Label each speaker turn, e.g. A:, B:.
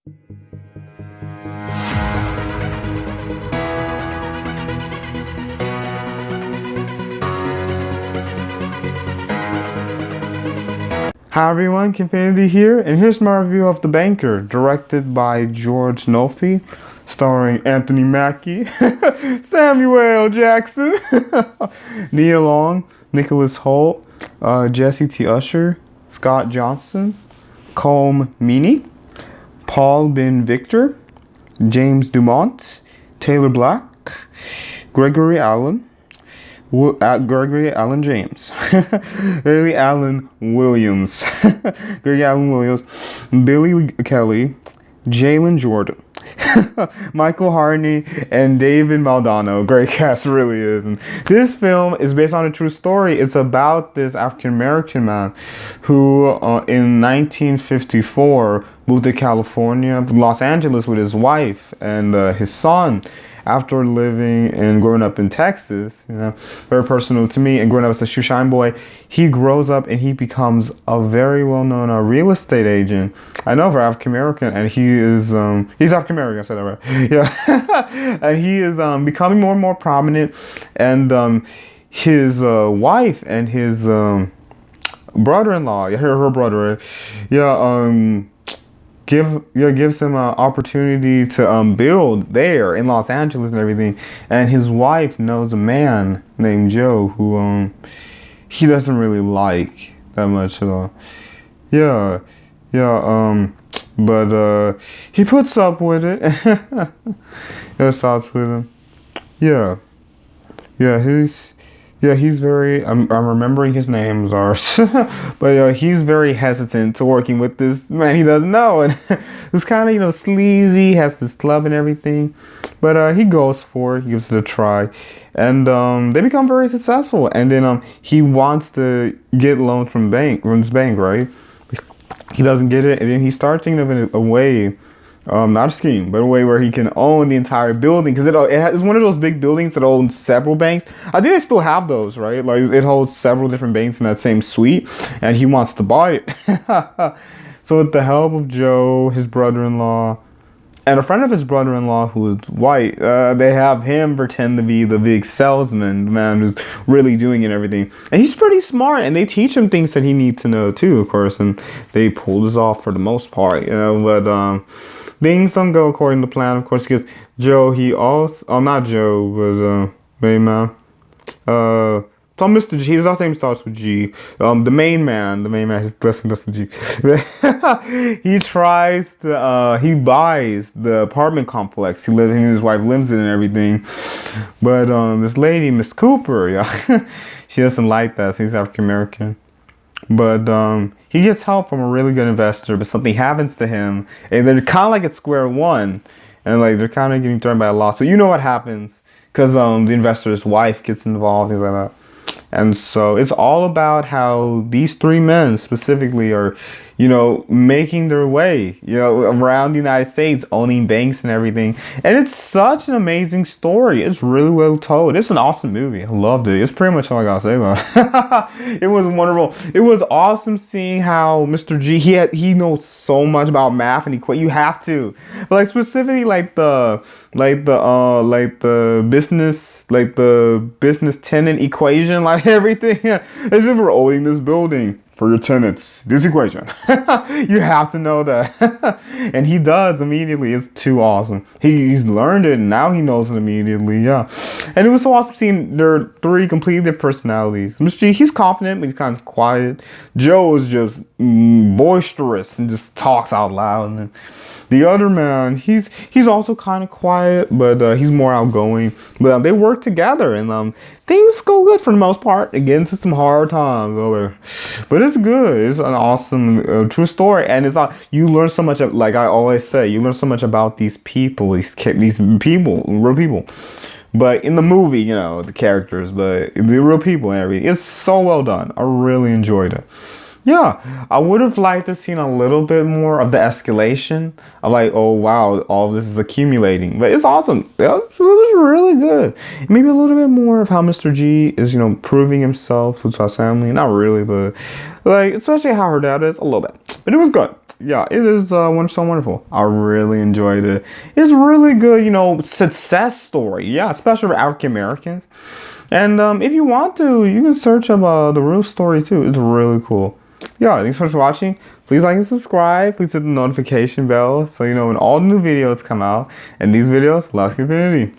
A: Hi everyone, Kenfinity here, and here's my review of The Banker, directed by George Nolfi, starring Anthony Mackie, Samuel Jackson, Nia Long, Nicholas Hoult, Jesse T. Usher, Scott Johnson, Colm Meaney, Paul Ben Victor, James Dumont, Taylor Black, Gregory Allen James, Gregory Allen Williams, Billy Kelly, Jalen Jordan, Michael Harney, and David Maldonado. Great cast, really is. And this film is based on a true story. It's about this African American man who, in 1954, moved to California, Los Angeles, with his wife and his son. After living and growing up in Texas, very personal to me, and growing up as a shoeshine boy, he grows up and he becomes a very well-known real estate agent. I know, for African American, and he's African American. I said that right. Yeah, and he is becoming more and more prominent, and his wife and his brother-in-law, her brother, right? Yeah, gives him an opportunity to build there in Los Angeles and everything. And his wife knows a man named Joe who he doesn't really like that much at all. But he puts up with it. He starts with him. He's very, I'm remembering his name, Zars, but he's very hesitant to working with this man he doesn't know, and it's kind of, sleazy, has this club and everything, but he goes for it, he gives it a try, and they become very successful, and then he wants to get loans from this bank, right? He doesn't get it, and then he starts thinking of a way, not a scheme, but a way where he can own the entire building, because it's one of those big buildings that owns several banks. I think they still have those, right? Like, it holds several different banks in that same suite, and he wants to buy it. So with the help of Joe, his brother-in-law, and a friend of his brother-in-law who is white, they have him pretend to be the big salesman, the man who's really doing it and everything. And he's pretty smart, and they teach him things that he needs to know too, of course, and they pull this off for the most part, but things don't go according to plan, of course, because Joe, not Joe, but main man. So Mr. G, his last name starts with G. The main man, his blessing starts with G. He buys the apartment complex he and his wife lives in and everything. But this lady, Miss Cooper, she doesn't like that, since he's African American. But he gets help from a really good investor, but something happens to him, and they're kind of like at square one, and like they're kind of getting thrown by a loss. So you know what happens, because the investor's wife gets involved, things like that. And so it's all about how these three men specifically are, making their way, around the United States, owning banks and everything. And it's such an amazing story. It's really well told. It's an awesome movie. I loved it. It's pretty much all I gotta say about it. It was wonderful. It was awesome seeing how Mr. G, he knows so much about math and you have to, but like specifically the business tenant equation, like everything. As if we're owning this building for your tenants, this equation. You have to know that. And he does immediately. It's too awesome. He's learned it, and now he knows it immediately. Yeah. And it was so awesome seeing their three completely different personalities. Mr. G, he's confident, but he's kind of quiet. Joe is just boisterous and just talks out loud. And then the other man, he's also kind of quiet, but he's more outgoing. But they work together, and things go good for the most part. They get into some hard times over, but it's good. It's an awesome true story, and you learn so much. Like I always say, you learn so much about these people, these people, real people. But in the movie, the characters, but the real people and everything. It's so well done. I really enjoyed it. Yeah, I would have liked to seen a little bit more of the escalation of like, oh wow, all this is accumulating. But it's awesome. Yeah, it was really good. Maybe a little bit more of how Mr. G is, proving himself to his family. Not really, but like especially how her dad is a little bit. But it was good. Yeah, it is so wonderful. I really enjoyed it. It's really good, success story. Yeah, especially for African Americans. And if you want to, you can search up the real story too. It's really cool. Yeah, thanks so much for watching. Please like and subscribe. Please hit the notification bell so you know when all new videos come out. And these videos, Harris-Kenfinity.